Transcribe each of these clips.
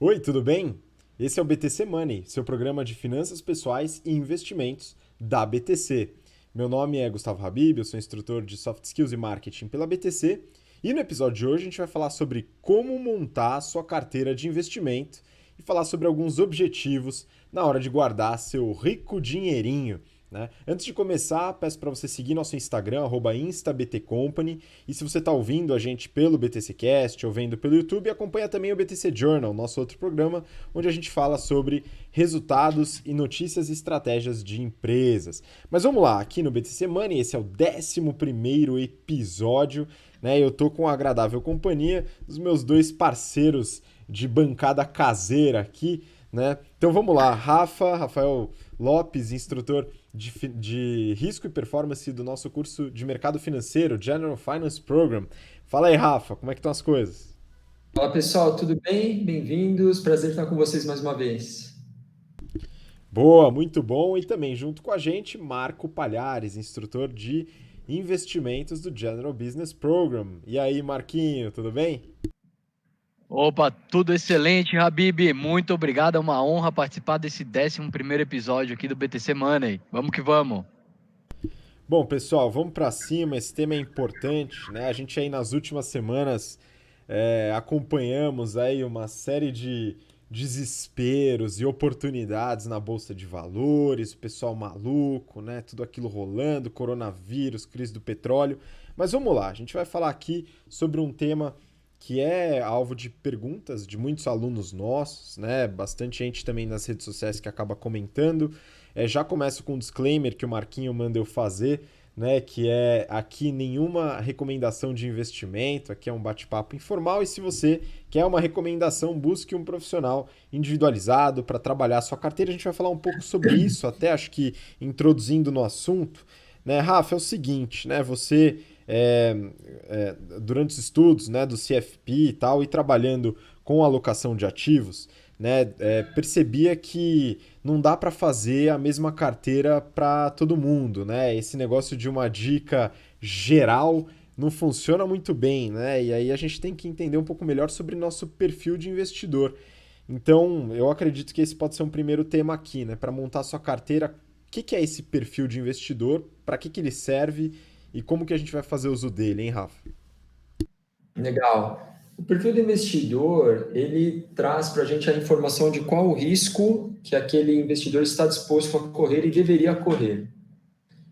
Oi, tudo bem? Esse é o BTC Money, seu programa de finanças pessoais e investimentos da BTC. Meu nome é Gustavo Habib, eu sou instrutor de Soft Skills e Marketing pela BTC e no episódio de hoje a gente vai falar sobre como montar a sua carteira de investimento e falar sobre alguns objetivos na hora de guardar seu rico dinheirinho. Né? Antes de começar, peço para você seguir nosso Instagram, @instabtcompany. E se você está ouvindo a gente pelo BTCcast ou vendo pelo YouTube, acompanha também o BTC Journal, nosso outro programa, onde a gente fala sobre resultados e notícias e estratégias de empresas. Mas vamos lá, aqui no BTC Money, esse é o 11º episódio, né? Eu tô com a agradável companhia dos meus dois parceiros de bancada caseira aqui, né? Então vamos lá, Rafael Lopes, instrutor de risco e performance do nosso curso de mercado financeiro, General Finance Program. Fala aí, Rafa, como é que estão as coisas? Fala pessoal, tudo bem? Bem-vindos. Prazer estar com vocês mais uma vez. Boa, muito bom. E também junto com a gente, Marco Palhares, instrutor de investimentos do General Business Program. E aí, Marquinho, tudo bem? Opa, tudo excelente, Habib. Muito obrigado, é uma honra participar desse 11º episódio aqui do BTC Money. Vamos que vamos. Bom, pessoal, vamos para cima. Esse tema é importante, né? A gente aí nas últimas semanas acompanhamos aí uma série de desesperos e oportunidades na bolsa de valores, o pessoal maluco, né? Tudo aquilo rolando, coronavírus, crise do petróleo. Mas vamos lá, a gente vai falar aqui sobre um tema que é alvo de perguntas de muitos alunos nossos, né? Bastante gente também nas redes sociais que acaba comentando. Já começo com um disclaimer que o Marquinho manda eu fazer, né? Que é aqui nenhuma recomendação de investimento, aqui é um bate-papo informal e se você quer uma recomendação, busque um profissional individualizado para trabalhar a sua carteira. A gente vai falar um pouco sobre isso, até acho que introduzindo no assunto, né, Rafa, é o seguinte, né? Você durante os estudos, né, do CFP e tal, e trabalhando com alocação de ativos, né, percebia que não dá para fazer a mesma carteira para todo mundo, né? Esse negócio de uma dica geral não funciona muito bem, né? E aí a gente tem que entender um pouco melhor sobre nosso perfil de investidor. Então, eu acredito que esse pode ser um primeiro tema aqui, né? Para montar sua carteira, o que é esse perfil de investidor, para que ele serve e como que a gente vai fazer uso dele, hein, Rafa? Legal. O perfil do investidor, ele traz para a gente a informação de qual o risco que aquele investidor está disposto a correr e deveria correr.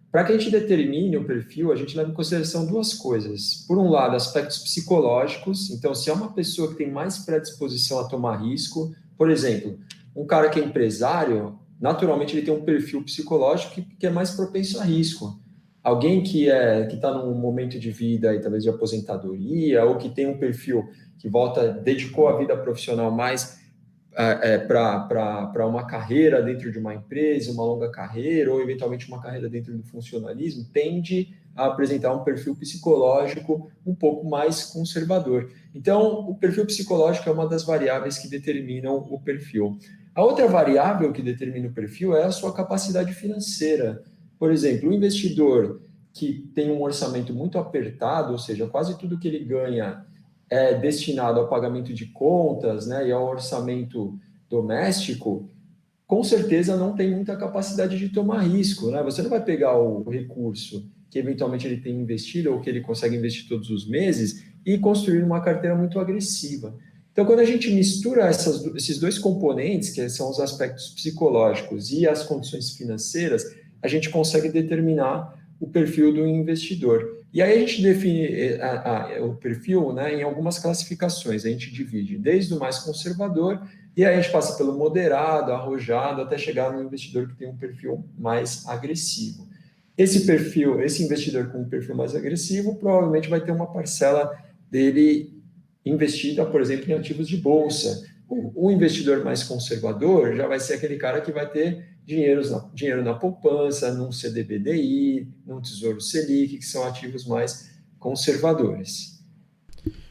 Para que a gente determine o perfil, a gente leva em consideração duas coisas. Por um lado, aspectos psicológicos. Então, se é uma pessoa que tem mais predisposição a tomar risco, por exemplo, um cara que é empresário, naturalmente ele tem um perfil psicológico que é mais propenso a risco. Alguém que está num momento de vida, aí, talvez de aposentadoria, ou que tem um perfil que dedicou a vida profissional mais para uma carreira dentro de uma empresa, uma longa carreira, ou eventualmente uma carreira dentro do funcionalismo, tende a apresentar um perfil psicológico um pouco mais conservador. Então, o perfil psicológico é uma das variáveis que determinam o perfil. A outra variável que determina o perfil é a sua capacidade financeira. Por exemplo, o investidor que tem um orçamento muito apertado, ou seja, quase tudo que ele ganha é destinado ao pagamento de contas, né, e ao orçamento doméstico, com certeza não tem muita capacidade de tomar risco, né? Você não vai pegar o recurso que eventualmente ele tem investido ou que ele consegue investir todos os meses e construir uma carteira muito agressiva. Então, quando a gente mistura esses dois componentes, que são os aspectos psicológicos e as condições financeiras, a gente consegue determinar o perfil do investidor. E aí a gente define o perfil, né, em algumas classificações. A gente divide desde o mais conservador e aí a gente passa pelo moderado, arrojado, até chegar no investidor que tem um perfil mais agressivo. Esse perfil, esse investidor com um perfil mais agressivo, provavelmente vai ter uma parcela dele investida, por exemplo, em ativos de bolsa. O investidor mais conservador já vai ser aquele cara que vai ter dinheiro na poupança, num CDBDI, num Tesouro Selic, que são ativos mais conservadores.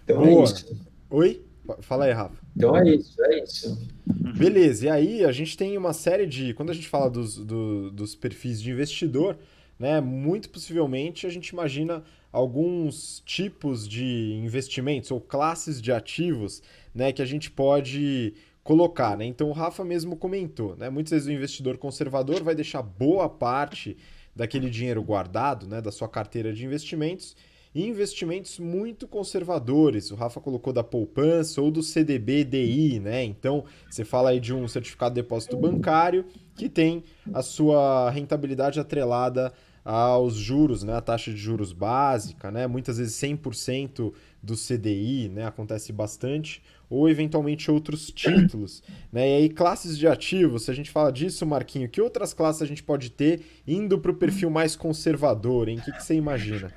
Então é Boa. isso. Oi? Fala aí, Rafa. Então é isso, é isso. Beleza, e aí a gente tem uma série de. Quando a gente fala dos perfis de investidor, né, muito possivelmente a gente imagina alguns tipos de investimentos ou classes de ativos, né, que a gente pode colocar, né? Então o Rafa mesmo comentou, né? Muitas vezes o investidor conservador vai deixar boa parte daquele dinheiro guardado, né, da sua carteira de investimentos, em investimentos muito conservadores. O Rafa colocou da poupança ou do CDB-DI, né? Então, você fala aí de um certificado de depósito bancário que tem a sua rentabilidade atrelada aos juros, né, a taxa de juros básica, né, muitas vezes 100% do CDI, né, acontece bastante, ou eventualmente outros títulos, né, e aí classes de ativos, se a gente fala disso, Marquinho, que outras classes a gente pode ter indo para o perfil mais conservador, hein? O que você imagina?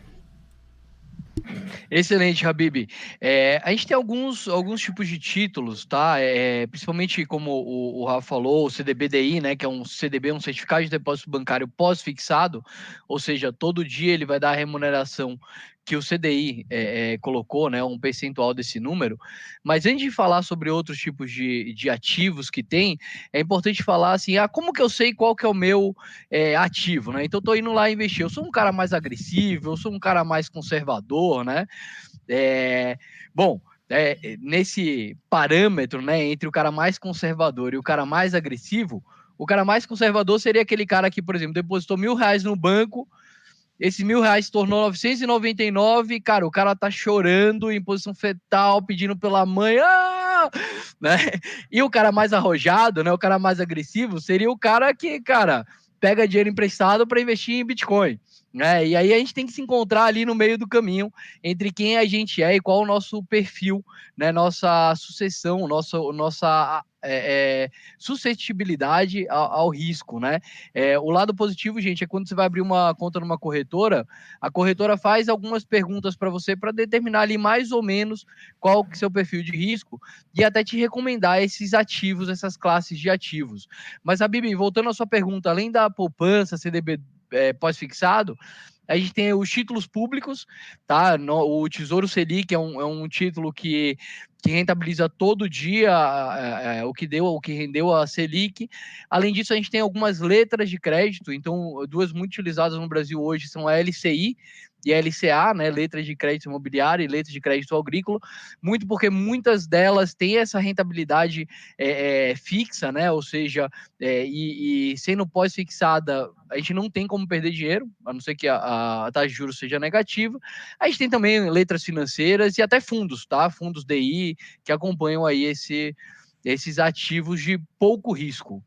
Excelente, Habib. A gente tem alguns tipos de títulos, tá? Principalmente como o Rafa falou, o CDBDI, né? Que é um CDB, um certificado de depósito bancário pós-fixado, ou seja, todo dia ele vai dar a remuneração que o CDI colocou, né? Um percentual desse número. Mas antes de falar sobre outros tipos de ativos que tem, é importante falar assim, como que eu sei qual que é o meu ativo, né? Então, eu tô indo lá investir. Eu sou um cara mais agressivo, eu sou um cara mais conservador, né? É, bom, nesse parâmetro, né, entre o cara mais conservador e o cara mais agressivo, o cara mais conservador seria aquele cara que, por exemplo, depositou R$ 1.000 no banco, esse R$ 1.000 se tornou 999, cara, o cara tá chorando em posição fetal, pedindo pela mãe, né? E o cara mais arrojado, né, o cara mais agressivo, seria o cara que, cara, pega dinheiro emprestado para investir em Bitcoin. E aí a gente tem que se encontrar ali no meio do caminho entre quem a gente é e qual o nosso perfil, né, nossa sucessão, nossa suscetibilidade ao risco, né? O lado positivo, gente, é quando você vai abrir uma conta numa corretora, a corretora faz algumas perguntas para você para determinar ali mais ou menos qual que é o seu perfil de risco e até te recomendar esses ativos, essas classes de ativos. Mas, Habib, voltando à sua pergunta, além da poupança, CDB pós-fixado, a gente tem os títulos públicos, tá? O Tesouro Selic é um título que rentabiliza todo dia o que rendeu a Selic. Além disso, a gente tem algumas letras de crédito, então duas muito utilizadas no Brasil hoje são a LCI e a LCA, né, letras de crédito imobiliário e letras de crédito agrícola, muito porque muitas delas têm essa rentabilidade fixa, né, ou seja, e sendo pós-fixada, a gente não tem como perder dinheiro, a não ser que a taxa de juros seja negativa. A gente tem também letras financeiras e até fundos, tá? Fundos DI, que acompanham aí esses ativos de pouco risco.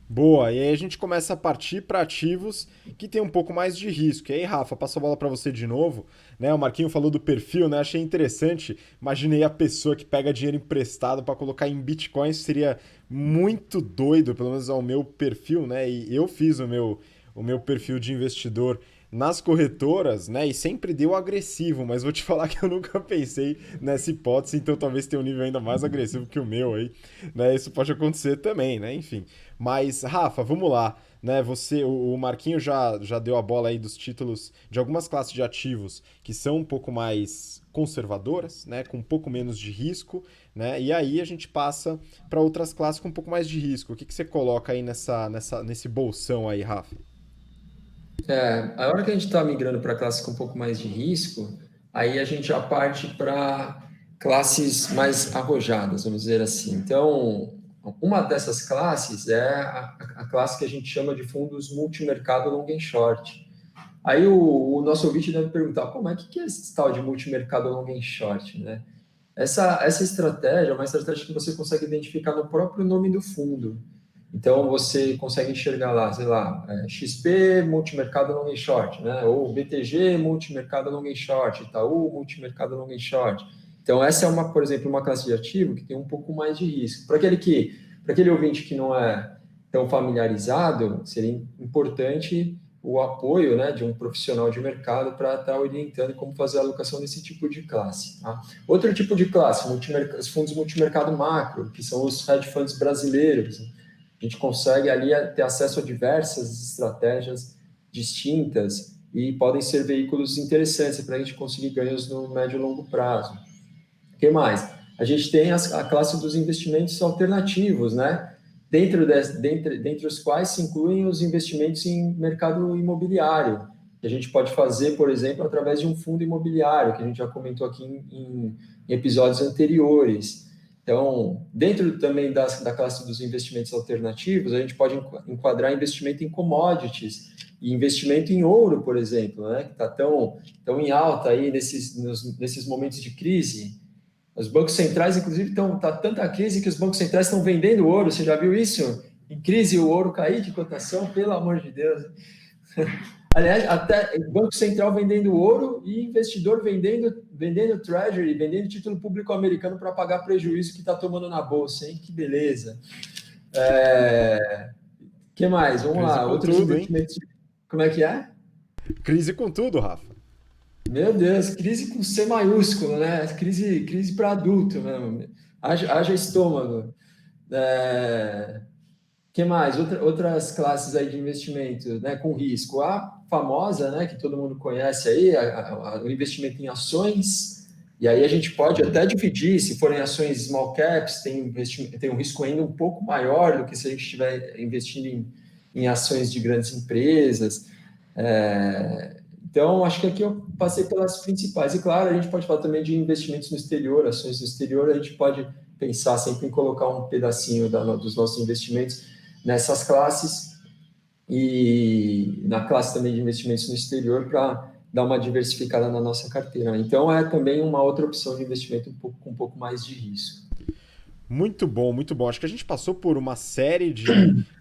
Boa, e aí a gente começa a partir para ativos que tem um pouco mais de risco. E aí, Rafa, passo a bola para você de novo, né? O Marquinho falou do perfil, né? Achei interessante. Imaginei a pessoa que pega dinheiro emprestado para colocar em Bitcoin, isso seria muito doido, pelo menos ao meu perfil, né? E eu fiz o meu perfil de investidor nas corretoras, né? E sempre deu agressivo, mas vou te falar que eu nunca pensei nessa hipótese, então talvez tenha um nível ainda mais agressivo que o meu aí, né? Isso pode acontecer também, né? Enfim. Mas, Rafa, vamos lá, né? O Marquinho já deu a bola aí dos títulos de algumas classes de ativos que são um pouco mais conservadoras, né? Com um pouco menos de risco, né? E aí a gente passa para outras classes com um pouco mais de risco. O que você coloca aí nesse bolsão aí, Rafa? A hora que a gente está migrando para classes com um pouco mais de risco, aí a gente já parte para classes mais arrojadas, vamos dizer assim. Então, uma dessas classes é a classe que a gente chama de fundos multimercado long and short. Aí o nosso ouvinte deve perguntar, pô, mas o que é esse tal de multimercado long and short, né? Essa estratégia é uma estratégia que você consegue identificar no próprio nome do fundo. Então, você consegue enxergar lá, sei lá, XP Multimercado Long and Short, né? Ou BTG Multimercado Long and Short, Itaú Multimercado Long and Short. Então, essa é, por exemplo, uma classe de ativo que tem um pouco mais de risco. Para aquele ouvinte que não é tão familiarizado, seria importante o apoio, né, de um profissional de mercado para estar orientando como fazer a alocação desse tipo de classe. Tá? Outro tipo de classe, os fundos multimercado macro, que são os hedge funds brasileiros. A gente consegue ali ter acesso a diversas estratégias distintas e podem ser veículos interessantes para a gente conseguir ganhos no médio e longo prazo. O que mais? A gente tem a classe dos investimentos alternativos, né? Dentre os quais se incluem os investimentos em mercado imobiliário, que a gente pode fazer, por exemplo, através de um fundo imobiliário, que a gente já comentou aqui em episódios anteriores. Então, dentro também da classe dos investimentos alternativos, a gente pode enquadrar investimento em commodities e investimento em ouro, por exemplo, né, que está tão em alta aí nesses momentos de crise. Os bancos centrais, inclusive, está tanta crise que os bancos centrais estão vendendo ouro. Você já viu isso? Em crise, o ouro cair de cotação, pelo amor de Deus. Aliás, até o Banco Central vendendo ouro e investidor vendendo treasury, vendendo título público americano para pagar prejuízo que está tomando na bolsa, hein? Que beleza. Que mais? Vamos Crise lá, com outros tudo, hein? investimentos. Como é que é? Crise com tudo, Rafa. Meu Deus, crise com C maiúsculo, né? Crise para adulto mesmo. Haja estômago. Que mais? Outras classes aí de investimento, né, com risco. A famosa, né, que todo mundo conhece aí, o investimento em ações. E aí a gente pode até dividir, se forem ações small caps, tem um risco ainda um pouco maior do que se a gente estiver investindo em ações de grandes empresas. Então, acho que aqui eu passei pelas principais. E claro, a gente pode falar também de investimentos no exterior, ações no exterior, a gente pode pensar sempre em colocar um pedacinho dos nossos investimentos nessas classes e na classe também de investimentos no exterior para dar uma diversificada na nossa carteira. Então, é também uma outra opção de investimento com um pouco mais de risco. Muito bom, muito bom. Acho que a gente passou por uma série de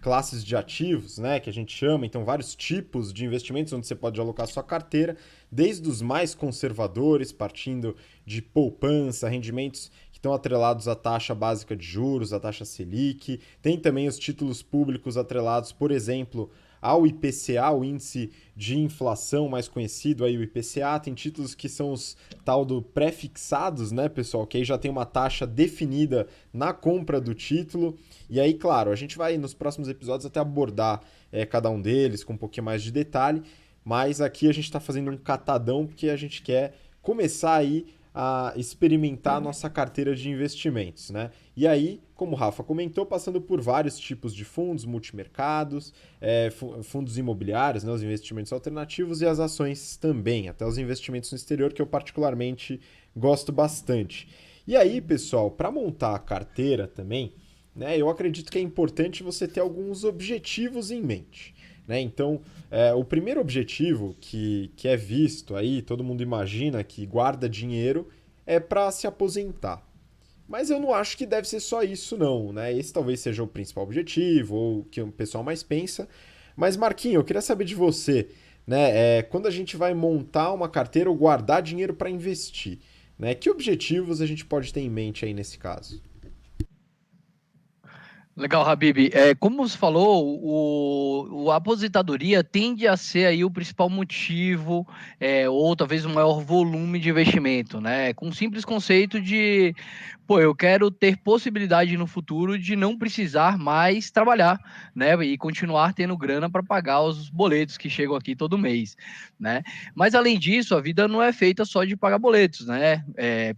classes de ativos, né, que a gente chama, então vários tipos de investimentos onde você pode alocar sua carteira, desde os mais conservadores, partindo de poupança, rendimentos que estão atrelados à taxa básica de juros, à taxa Selic. Tem também os títulos públicos atrelados, por exemplo, ao IPCA, o índice de inflação mais conhecido aí, o IPCA. Tem títulos que são os tal do pré-fixados, né, pessoal, que aí já tem uma taxa definida na compra do título. E aí, claro, a gente vai nos próximos episódios até abordar cada um deles com um pouquinho mais de detalhe, mas aqui a gente está fazendo um catadão porque a gente quer começar aí a experimentar a nossa carteira de investimentos, né? E aí, como o Rafa comentou, passando por vários tipos de fundos, multimercados, fundos imobiliários, né, os investimentos alternativos e as ações também, até os investimentos no exterior, que eu particularmente gosto bastante. E aí, pessoal, para montar a carteira também, né, eu acredito que é importante você ter alguns objetivos em mente. Né? Então, o primeiro objetivo que é visto aí, todo mundo imagina que guarda dinheiro, é para se aposentar. Mas eu não acho que deve ser só isso, não. Né? Esse talvez seja o principal objetivo, ou o que o pessoal mais pensa. Mas, Marquinho, eu queria saber de você. Né? Quando a gente vai montar uma carteira ou guardar dinheiro para investir, né? Que objetivos a gente pode ter em mente aí nesse caso? Legal, Habib. Como você falou, a aposentadoria tende a ser aí o principal motivo, ou talvez o maior volume de investimento, né? Com o simples conceito de, pô, eu quero ter possibilidade no futuro de não precisar mais trabalhar, né? E continuar tendo grana para pagar os boletos que chegam aqui todo mês, né? Mas além disso, a vida não é feita só de pagar boletos, né?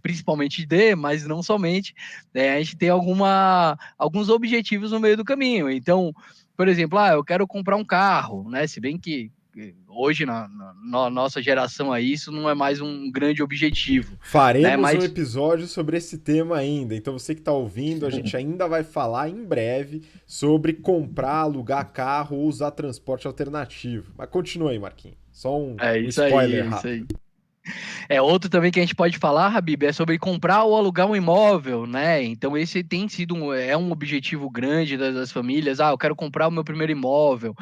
Principalmente mas não somente. A gente tem alguns objetivos no meio do caminho. Então, por exemplo, eu quero comprar um carro, né? Se bem que hoje, na nossa geração, aí, isso não é mais um grande objetivo, né? Faremos um Mas episódio sobre esse tema ainda. Então, você que está ouvindo, a gente ainda vai falar em breve sobre comprar, alugar carro ou usar transporte alternativo. Mas continua aí, Marquinhos. Só é um isso aí, spoiler é isso rápido. aí. Outro também que a gente pode falar, Habib, é sobre comprar ou alugar um imóvel, né? Então, esse tem sido um objetivo grande das famílias. Eu quero comprar o meu primeiro imóvel.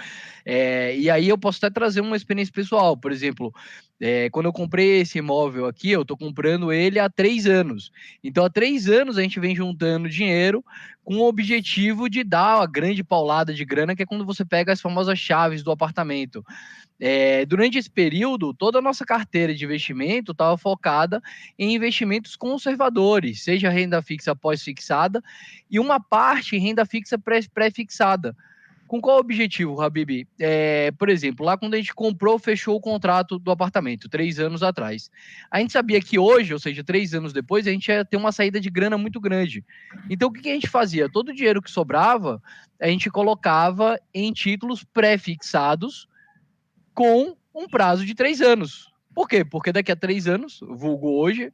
E aí eu posso até trazer uma experiência pessoal. Por exemplo, quando eu comprei esse imóvel aqui, eu estou comprando ele há 3 anos. Então, há 3 anos a gente vem juntando dinheiro com o objetivo de dar uma grande paulada de grana, que é quando você pega as famosas chaves do apartamento. Durante esse período, toda a nossa carteira de investimento estava focada em investimentos conservadores, seja renda fixa pós-fixada e uma parte em renda fixa pré-fixada. Com qual objetivo, Habib? Por exemplo, lá quando a gente comprou, fechou o contrato do apartamento, 3 anos atrás. A gente sabia que hoje, ou seja, 3 anos depois, a gente ia ter uma saída de grana muito grande. Então, o que a gente fazia? Todo o dinheiro que sobrava, a gente colocava em títulos pré-fixados, com um prazo de 3 anos. Por quê? Porque daqui a 3 anos, vulgo hoje,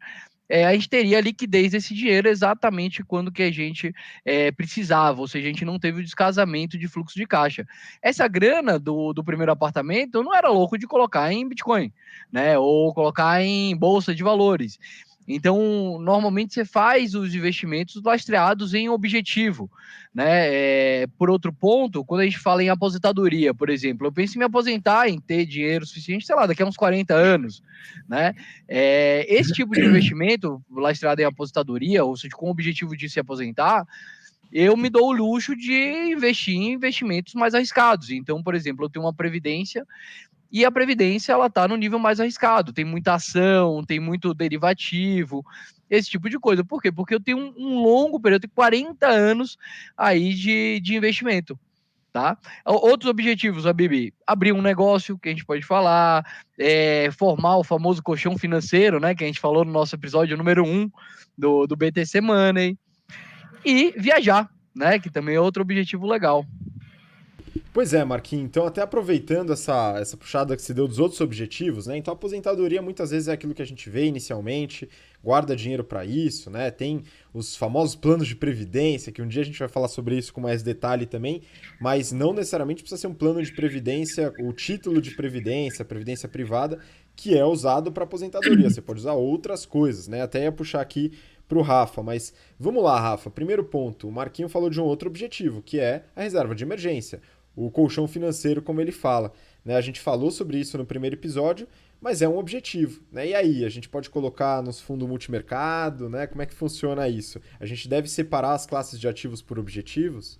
a gente teria a liquidez desse dinheiro exatamente quando que a gente precisava, ou seja, a gente não teve o descasamento de fluxo de caixa. Essa grana do primeiro apartamento, eu não era louco de colocar em Bitcoin, né, ou colocar em bolsa de valores. Então, normalmente você faz os investimentos lastreados em objetivo, né? Por outro ponto, quando a gente fala em aposentadoria, por exemplo, eu penso em me aposentar, em ter dinheiro suficiente, sei lá, daqui a uns 40 anos, né? Esse tipo de investimento lastreado em aposentadoria, ou seja, com o objetivo de se aposentar, eu me dou o luxo de investir em investimentos mais arriscados. Então, por exemplo, eu tenho uma previdência e a previdência ela está no nível mais arriscado. Tem muita ação, tem muito derivativo, esse tipo de coisa. Por quê? Porque eu tenho um longo período, eu tenho 40 anos aí de investimento. Tá? Outros objetivos, a Bibi, abrir um negócio que a gente pode falar, formar o famoso colchão financeiro, né? Que a gente falou no nosso episódio número 1 do BTC Money, e viajar, né? Que também é outro objetivo legal. Pois é, Marquinhos. Então, até aproveitando essa puxada que se deu dos outros objetivos, né? Então, a aposentadoria muitas vezes é aquilo que a gente vê inicialmente, guarda dinheiro para isso, né? Tem os famosos planos de previdência, que um dia a gente vai falar sobre isso com mais detalhe também, mas não necessariamente precisa ser um plano de previdência, o título de previdência, previdência privada, que é usado para aposentadoria. Você pode usar outras coisas, né? Até ia puxar aqui para o Rafa, mas vamos lá, Rafa. Primeiro ponto, o Marquinho falou de um outro objetivo, que é a reserva de emergência, o colchão financeiro, como ele fala. Né? A gente falou sobre isso no primeiro episódio, mas é um objetivo. Né? E aí, a gente pode colocar nos fundos multimercado, né? Como é que funciona isso? A gente deve separar as classes de ativos por objetivos?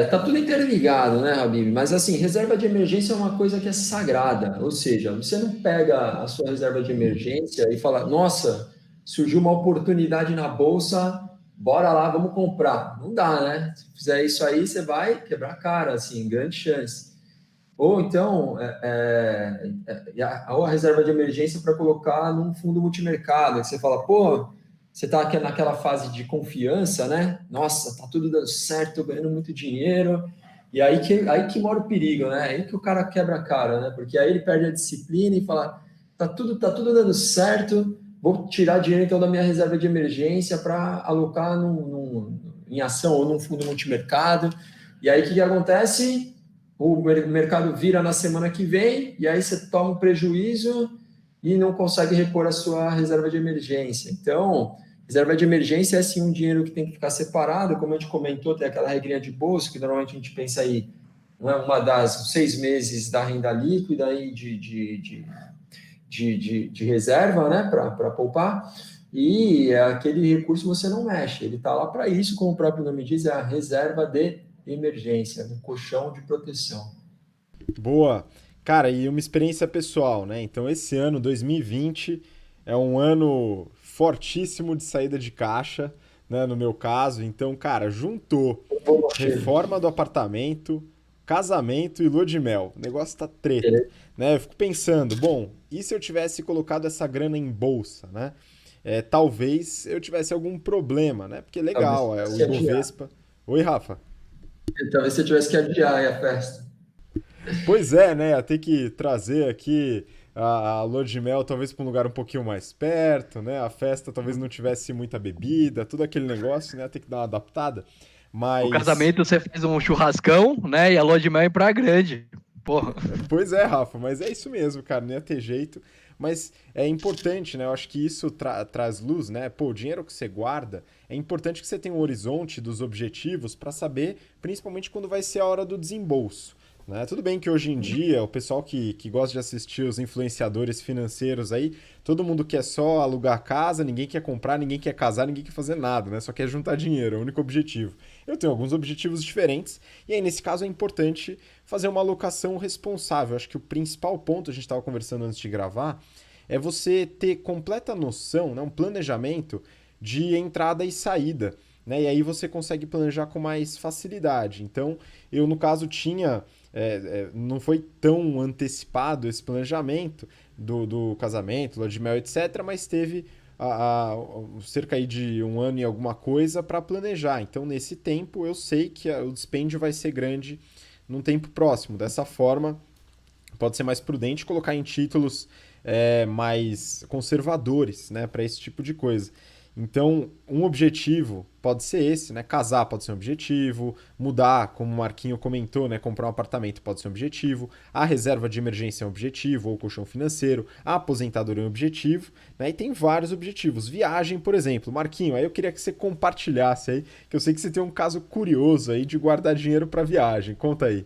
Tá tudo interligado, né, Habib? Mas assim, reserva de emergência é uma coisa que é sagrada. Ou seja, você não pega a sua reserva de emergência e fala, nossa, surgiu uma oportunidade na bolsa, bora lá, vamos comprar. Não dá, né? Se fizer isso aí, você vai quebrar a cara, assim, grande chance. Ou então, ou a reserva de emergência para colocar num fundo multimercado, que você fala, pô, você está aqui naquela fase de confiança, né? Nossa, tá tudo dando certo, tô ganhando muito dinheiro. E aí que mora o perigo, né? Aí que o cara quebra a cara, né? Porque aí ele perde a disciplina e fala, tá tudo dando certo, vou tirar dinheiro então da minha reserva de emergência para alocar em ação ou num fundo multimercado. E aí o que acontece? O mercado vira na semana que vem, e aí você toma um prejuízo e não consegue repor a sua reserva de emergência. Então, reserva de emergência é sim um dinheiro que tem que ficar separado, como a gente comentou, tem aquela regrinha de bolsa, que normalmente a gente pensa aí, não é uma das 6 meses da renda líquida aí de reserva, né, para poupar, e aquele recurso você não mexe, ele está lá para isso, como o próprio nome diz, é a reserva de emergência, um colchão de proteção. Boa. Cara, e uma experiência pessoal, né? Então, esse ano, 2020, é um ano fortíssimo de saída de caixa, né? No meu caso. Então, cara, juntou reforma do apartamento, casamento e lua de mel. O negócio tá treta, né? Eu fico pensando, bom, e se eu tivesse colocado essa grana em bolsa, né? Talvez eu tivesse algum problema, né? Porque legal, o Ibovespa. Oi, Rafa. Talvez você tivesse que adiar aí a festa. Pois é, né? Ia ter que trazer aqui a lua de mel talvez para um lugar um pouquinho mais perto, né? A festa talvez não tivesse muita bebida, tudo aquele negócio, né? Ia ter que dar uma adaptada. O Mas, casamento você faz um churrascão, né? E a lua de mel é em Praia Grande. Porra. pois é, Rafa, mas é isso mesmo, cara, não ia ter jeito. Mas é importante, né? Eu acho que isso traz luz, né? Pô, o dinheiro que você guarda, é importante que você tenha um horizonte dos objetivos para saber, principalmente quando vai ser a hora do desembolso. Né? Tudo bem que hoje em dia, o pessoal que gosta de assistir os influenciadores financeiros aí, todo mundo quer só alugar casa, ninguém quer comprar, ninguém quer casar, ninguém quer fazer nada, né? Só quer juntar dinheiro, é o único objetivo. Eu tenho alguns objetivos diferentes, e aí nesse caso é importante fazer uma alocação responsável. Acho que o principal ponto, a gente estava conversando antes de gravar, é você ter completa noção, né? Um planejamento de entrada e saída. Né? E aí você consegue planejar com mais facilidade. Então, eu no caso tinha não foi tão antecipado esse planejamento do casamento, lua de mel, etc., mas teve cerca aí de um ano e alguma coisa para planejar. Então, nesse tempo, eu sei que o dispêndio vai ser grande num tempo próximo. Dessa forma, pode ser mais prudente colocar em títulos mais conservadores, né, para esse tipo de coisa. Então, um objetivo pode ser esse, né? Casar pode ser um objetivo, mudar, como o Marquinho comentou, né? Comprar um apartamento pode ser um objetivo, a reserva de emergência é um objetivo, ou colchão financeiro, a aposentadoria é um objetivo, né? E tem vários objetivos. Viagem, por exemplo. Marquinho, aí eu queria que você compartilhasse aí, que eu sei que você tem um caso curioso aí de guardar dinheiro para viagem. Conta aí.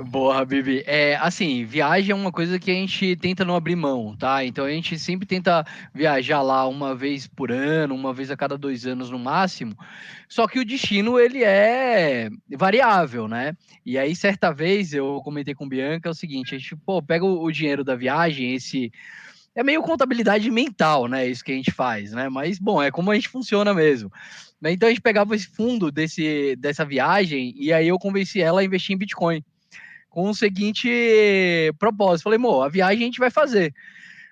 Boa, Bibi. Assim, viagem é uma coisa que a gente tenta não abrir mão, tá? Então a gente sempre tenta viajar lá uma vez por ano, uma vez a cada 2 anos no máximo. Só que o destino, ele é variável, né? E aí, certa vez, eu comentei com Bianca o seguinte, a gente, pô, pega o dinheiro da viagem, esse... É meio contabilidade mental, né? Isso que a gente faz, né? Mas, bom, é como a gente funciona mesmo. Então a gente pegava esse fundo dessa viagem e aí eu convenci ela a investir em Bitcoin com o seguinte propósito. Falei, amor, a viagem a gente vai fazer.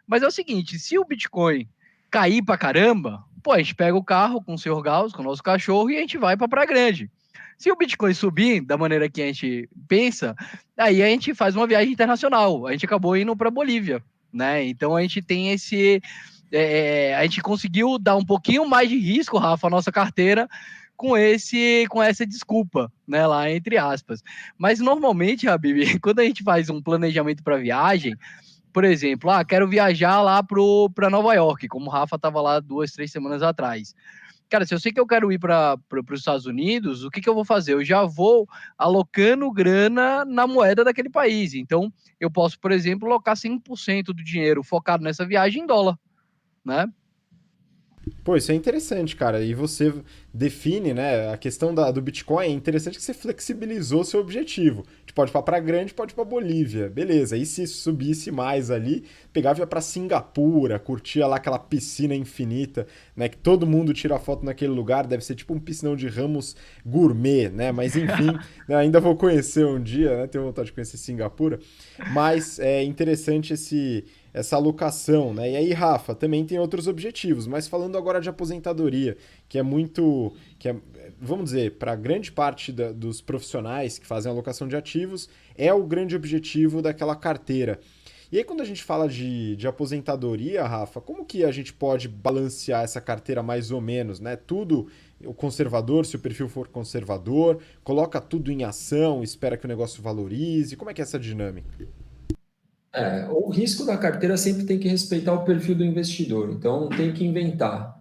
Mas é o seguinte, se o Bitcoin cair pra caramba, pô, a gente pega o carro com o Sr. Gauss, com o nosso cachorro, e a gente vai pra Praia Grande. Se o Bitcoin subir da maneira que a gente pensa, aí a gente faz uma viagem internacional. A gente acabou indo para Bolívia, né? Então a gente tem esse... a gente conseguiu dar um pouquinho mais de risco, Rafa, à nossa carteira, com essa desculpa, né, lá entre aspas. Mas normalmente, Habib, quando a gente faz um planejamento para viagem, por exemplo, quero viajar lá para Nova York, como o Rafa estava lá 2, 3 semanas atrás. Cara, se eu sei que eu quero ir para os Estados Unidos, o que eu vou fazer? Eu já vou alocando grana na moeda daquele país. Então, eu posso, por exemplo, alocar 100% do dinheiro focado nessa viagem em dólar, né? Pô, isso é interessante, cara. E você define, né? A questão do Bitcoin é interessante que você flexibilizou seu objetivo. A gente pode ir pra Praia Grande, pode ir pra Bolívia. Beleza. E se subisse mais ali, pegava e ia pra Singapura, curtia lá aquela piscina infinita, né? Que todo mundo tira foto naquele lugar. Deve ser tipo um piscinão de Ramos gourmet, né? Mas enfim, né, ainda vou conhecer um dia, né? Tenho vontade de conhecer Singapura. Mas é interessante essa alocação, né? E aí, Rafa, também tem outros objetivos, mas falando agora de aposentadoria, que é muito, vamos dizer, para grande parte dos profissionais que fazem alocação de ativos, é o grande objetivo daquela carteira. E aí, quando a gente fala de aposentadoria, Rafa, como que a gente pode balancear essa carteira mais ou menos, né? Tudo, o conservador, se o perfil for conservador, coloca tudo em ação, espera que o negócio valorize, como é que é essa dinâmica? O risco da carteira sempre tem que respeitar o perfil do investidor, então não tem que inventar.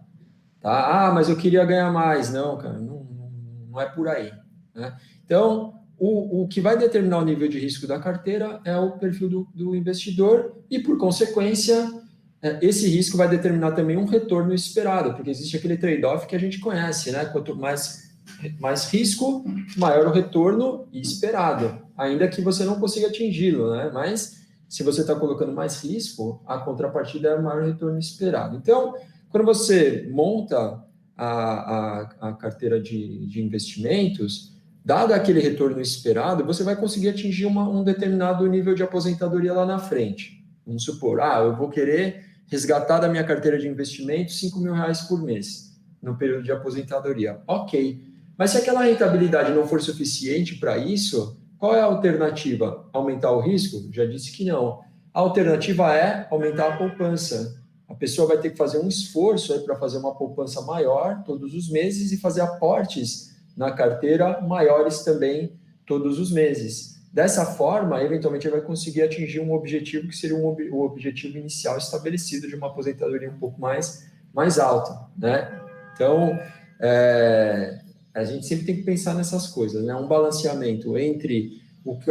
Tá? Mas eu queria ganhar mais. Não, cara, não é por aí. Né? Então, o que vai determinar o nível de risco da carteira é o perfil do investidor e, por consequência, esse risco vai determinar também um retorno esperado, porque existe aquele trade-off que a gente conhece, né? Quanto mais risco, maior o retorno esperado, ainda que você não consiga atingi-lo, né? Mas se você está colocando mais risco, a contrapartida é o maior retorno esperado. Então, quando você monta a carteira de investimentos, dado aquele retorno esperado, você vai conseguir atingir um determinado nível de aposentadoria lá na frente. Vamos supor, eu vou querer resgatar da minha carteira de investimentos R$ 5.000 por mês no período de aposentadoria. Ok. Mas se aquela rentabilidade não for suficiente para isso, qual é a alternativa? Aumentar o risco? Já disse que não. A alternativa é aumentar a poupança. A pessoa vai ter que fazer um esforço para fazer uma poupança maior todos os meses e fazer aportes na carteira maiores também todos os meses. Dessa forma, eventualmente, ele vai conseguir atingir um objetivo que seria o objetivo inicial estabelecido de uma aposentadoria um pouco mais alta, né? Então, a gente sempre tem que pensar nessas coisas, né? Um balanceamento entre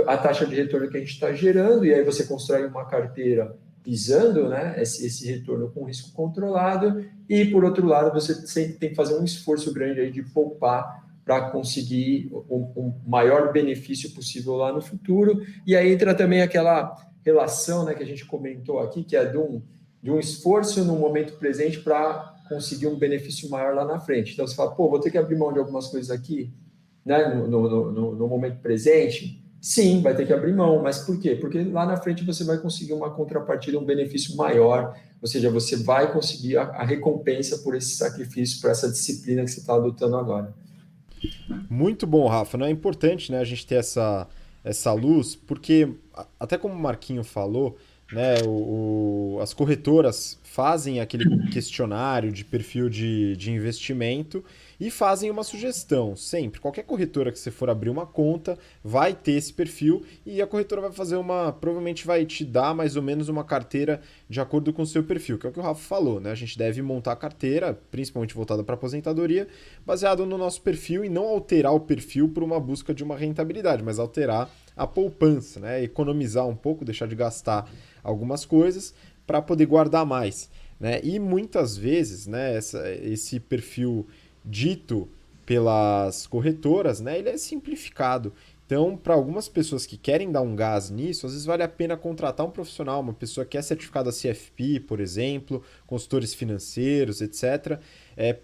a taxa de retorno que a gente está gerando, e aí você constrói uma carteira visando, né, esse retorno com risco controlado, e por outro lado, você sempre tem que fazer um esforço grande aí de poupar para conseguir o maior benefício possível lá no futuro. E aí entra também aquela relação, né, que a gente comentou aqui, que é de um esforço no momento presente para conseguir um benefício maior lá na frente. Então, você fala, vou ter que abrir mão de algumas coisas aqui, né, no momento presente. Sim, vai ter que abrir mão, mas por quê? Porque lá na frente você vai conseguir uma contrapartida, um benefício maior, ou seja, você vai conseguir a recompensa por esse sacrifício, por essa disciplina que você está adotando agora. Muito bom, Rafa. Não é importante, né, a gente ter essa luz, porque, até como o Marquinho falou, né? As corretoras fazem aquele questionário de perfil de investimento e fazem uma sugestão. Sempre, qualquer corretora que você for abrir uma conta vai ter esse perfil e a corretora vai fazer provavelmente vai te dar mais ou menos uma carteira de acordo com o seu perfil, que é o que o Rafa falou, né? A gente deve montar a carteira, principalmente voltada para aposentadoria, baseado no nosso perfil e não alterar o perfil por uma busca de uma rentabilidade, mas alterar a poupança, né? Economizar um pouco, deixar de gastar algumas coisas para poder guardar mais, né? E muitas vezes, né, esse perfil dito pelas corretoras, né, ele é simplificado. Então, para algumas pessoas que querem dar um gás nisso, às vezes vale a pena contratar um profissional, uma pessoa que é certificada CFP, por exemplo, consultores financeiros, etc.,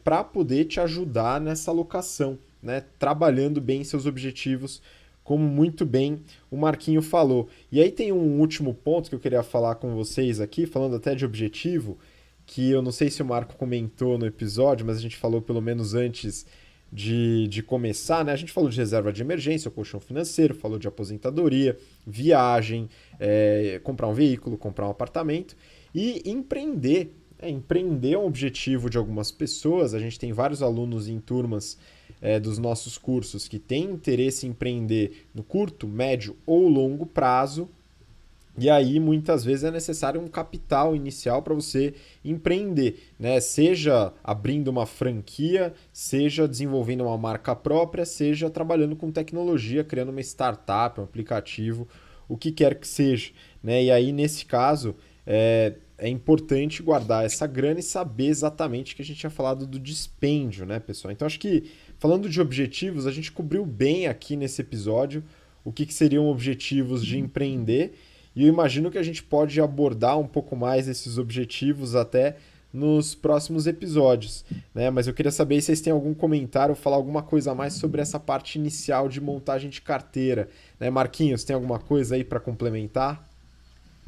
para poder te ajudar nessa alocação, né, trabalhando bem seus objetivos, como muito bem o Marquinho falou. E aí tem um último ponto que eu queria falar com vocês aqui, falando até de objetivo, que eu não sei se o Marco comentou no episódio, mas a gente falou pelo menos antes de começar, né? A gente falou de reserva de emergência, o colchão financeiro, falou de aposentadoria, viagem, comprar um veículo, comprar um apartamento e empreender. Empreender é um objetivo de algumas pessoas. A gente tem vários alunos em turmas dos nossos cursos que têm interesse em empreender no curto, médio ou longo prazo. E aí, muitas vezes, é necessário um capital inicial para você empreender, né? Seja abrindo uma franquia, seja desenvolvendo uma marca própria, seja trabalhando com tecnologia, criando uma startup, um aplicativo, o que quer que seja, né? E aí, nesse caso, é importante guardar essa grana e saber exatamente que a gente tinha falado do dispêndio, né, pessoal? Então, acho que, falando de objetivos, a gente cobriu bem aqui nesse episódio o que seriam objetivos de empreender. E eu imagino que a gente pode abordar um pouco mais esses objetivos até nos próximos episódios, né? Mas eu queria saber se vocês têm algum comentário ou falar alguma coisa a mais sobre essa parte inicial de montagem de carteira, né? Marquinhos, tem alguma coisa aí para complementar?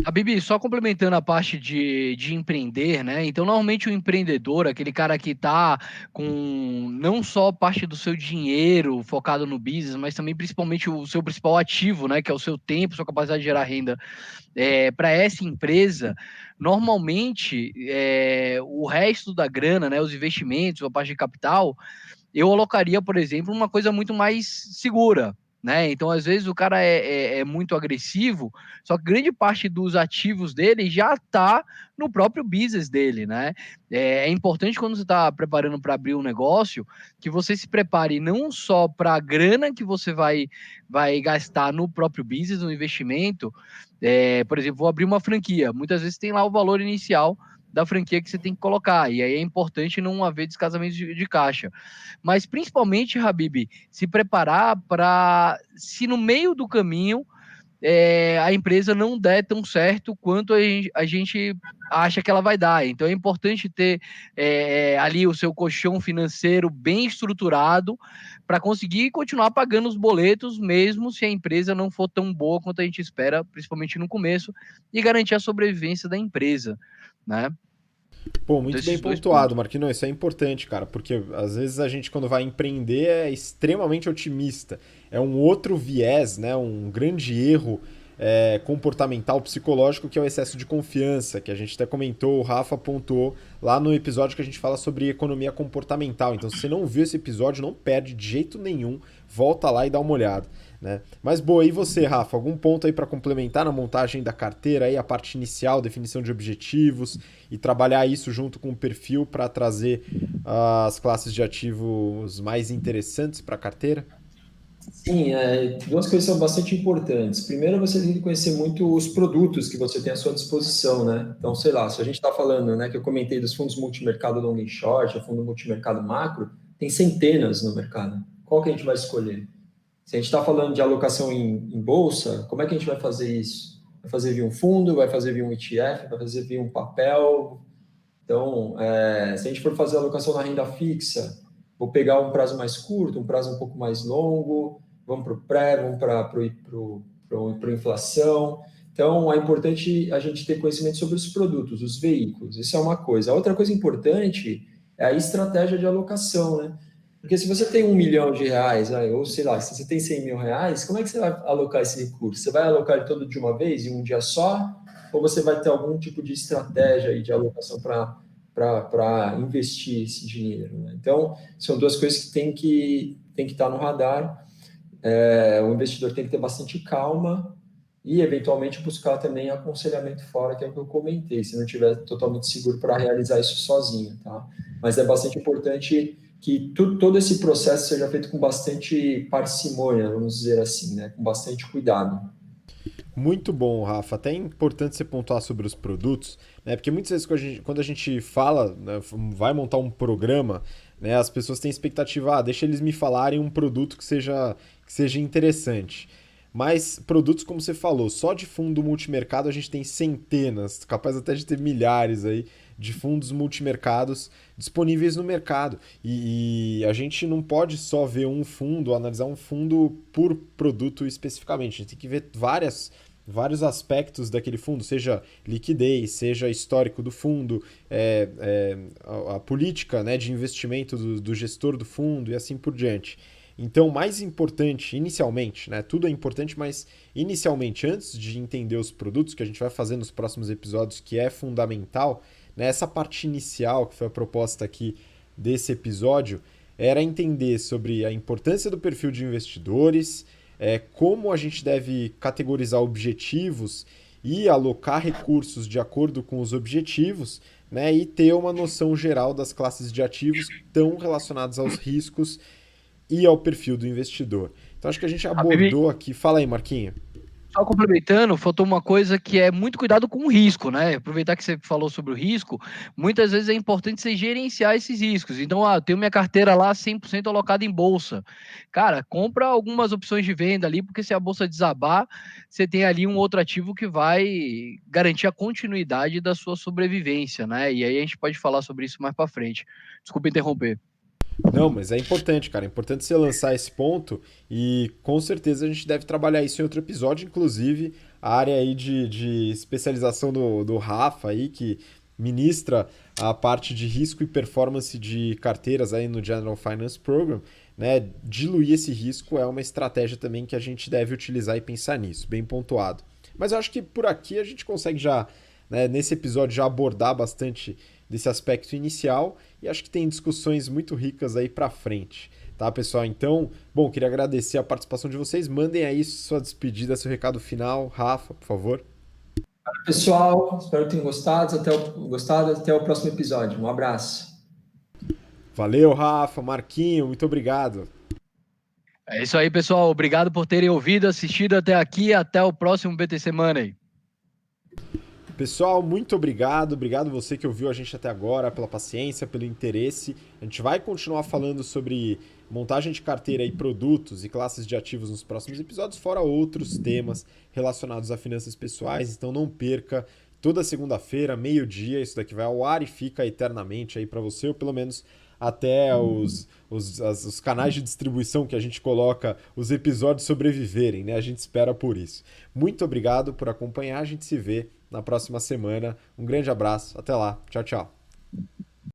A Bibi, só complementando a parte de empreender, né? Então, normalmente o empreendedor, aquele cara que tá com não só parte do seu dinheiro focado no business, mas também principalmente o seu principal ativo, né? Que é o seu tempo, sua capacidade de gerar renda para essa empresa, normalmente o resto da grana, né? Os investimentos, a parte de capital, eu alocaria, por exemplo, uma coisa muito mais segura, né? Então, às vezes, o cara é muito agressivo, só que grande parte dos ativos dele já está no próprio business dele, né? É importante quando você está preparando para abrir um negócio, que você se prepare não só para a grana que você vai gastar no próprio business, no investimento. Por exemplo, vou abrir uma franquia. Muitas vezes tem lá o valor inicial da franquia que você tem que colocar, e aí é importante não haver descasamento de caixa. Mas principalmente, Habib, se preparar para, se no meio do caminho a empresa não der tão certo quanto a gente acha que ela vai dar. Então é importante ter ali o seu colchão financeiro bem estruturado para conseguir continuar pagando os boletos, mesmo se a empresa não for tão boa quanto a gente espera, principalmente no começo, e garantir a sobrevivência da empresa, né? Pô, Então, muito bem esses dois pontuado, pontos. Marquinhos. Isso é importante, cara, porque às vezes a gente, quando vai empreender, é extremamente otimista. É um outro viés, né? Um grande erro comportamental, psicológico, que é o excesso de confiança, que a gente até comentou, o Rafa pontuou lá no episódio que a gente fala sobre economia comportamental. Então, se você não viu esse episódio, não perde de jeito nenhum. Volta lá e dá uma olhada. Né? Mas boa, e você, Rafa? Algum ponto aí para complementar na montagem da carteira, aí a parte inicial, definição de objetivos e trabalhar isso junto com o perfil para trazer as classes de ativos mais interessantes para a carteira? Sim, duas coisas são bastante importantes. Primeiro, você tem que conhecer muito os produtos que você tem à sua disposição, né? Então, sei lá, se a gente está falando, né, que eu comentei dos fundos multimercado long e short, o fundo multimercado macro, tem centenas no mercado. Qual que a gente vai escolher? Se a gente está falando de alocação em bolsa, como é que a gente vai fazer isso? Vai fazer via um fundo, vai fazer via um ETF, vai fazer via um papel? Então, se a gente for fazer alocação na renda fixa, vou pegar um prazo mais curto, um prazo um pouco mais longo, vamos para o pré, vamos para a inflação. Então, é importante a gente ter conhecimento sobre os produtos, os veículos. Isso é uma coisa. A outra coisa importante é a estratégia de alocação, né? Porque se você tem R$ 1 milhão, ou sei lá, se você tem R$ 100 mil, como é que você vai alocar esse recurso? Você vai alocar ele todo de uma vez, em um dia só? ou você vai ter algum tipo de estratégia aí de alocação para investir esse dinheiro, né? Então, são duas coisas que tem que estar no radar. O investidor tem que ter bastante calma e, eventualmente, buscar também aconselhamento fora, que é o que eu comentei, se não estiver totalmente seguro para realizar isso sozinho, tá? Mas é bastante importante que todo esse processo seja feito com bastante parcimônia, vamos dizer assim, né? Com bastante cuidado. Muito bom, Rafa. Até é importante você pontuar sobre os produtos, né? Porque muitas vezes quando a gente fala, né, vai montar um programa, né, as pessoas têm expectativa, deixa eles me falarem um produto que seja interessante. Mas produtos, como você falou, só de fundo multimercado a gente tem centenas, capaz até de ter milhares aí de fundos multimercados disponíveis no mercado. E a gente não pode só ver um fundo, analisar um fundo por produto especificamente. A gente tem que ver vários aspectos daquele fundo, seja liquidez, seja histórico do fundo, a política, né, de investimento do gestor do fundo e assim por diante. Então, o mais importante, inicialmente, né, tudo é importante, mas inicialmente, antes de entender os produtos, que a gente vai fazer nos próximos episódios, que é fundamental, né, essa parte inicial, que foi a proposta aqui desse episódio, era entender sobre a importância do perfil de investidores, como a gente deve categorizar objetivos e alocar recursos de acordo com os objetivos, né, e ter uma noção geral das classes de ativos que estão relacionadas aos riscos e ao perfil do investidor. Então acho que a gente abordou aqui. Fala aí, Marquinho. Só complementando, faltou uma coisa que é muito cuidado com o risco, né? Aproveitar que você falou sobre o risco, muitas vezes é importante você gerenciar esses riscos. Então, eu tenho minha carteira lá 100% alocada em bolsa. Cara, compra algumas opções de venda ali, porque se a bolsa desabar, você tem ali um outro ativo que vai garantir a continuidade da sua sobrevivência, né? E aí a gente pode falar sobre isso mais para frente. Desculpa interromper. Não, mas é importante, cara. É importante você lançar esse ponto e com certeza a gente deve trabalhar isso em outro episódio, inclusive a área aí de especialização do Rafa aí, que ministra a parte de risco e performance de carteiras aí no General Finance Program, né? Diluir esse risco é uma estratégia também que a gente deve utilizar e pensar nisso, bem pontuado. Mas eu acho que por aqui a gente consegue já, né, nesse episódio, já abordar bastante desse aspecto inicial e acho que tem discussões muito ricas aí para frente, tá, pessoal? Então, bom, queria agradecer a participação de vocês. Mandem aí sua despedida, seu recado final. Rafa, por favor. Pessoal, espero que tenham gostado. Até o próximo episódio. Um abraço. Valeu, Rafa, Marquinho, muito obrigado. É isso aí, pessoal. Obrigado por terem ouvido, assistido até aqui. Até o próximo BTC Money. Pessoal, muito obrigado. Obrigado você que ouviu a gente até agora, pela paciência, pelo interesse. A gente vai continuar falando sobre montagem de carteira e produtos e classes de ativos nos próximos episódios, fora outros temas relacionados a finanças pessoais. Então não perca, toda segunda-feira, meio-dia, isso daqui vai ao ar e fica eternamente aí para você, ou pelo menos até os canais de distribuição que a gente coloca os episódios sobreviverem, né? A gente espera por isso. Muito obrigado por acompanhar, a gente se vê na próxima semana. Um grande abraço, até lá, tchau, tchau.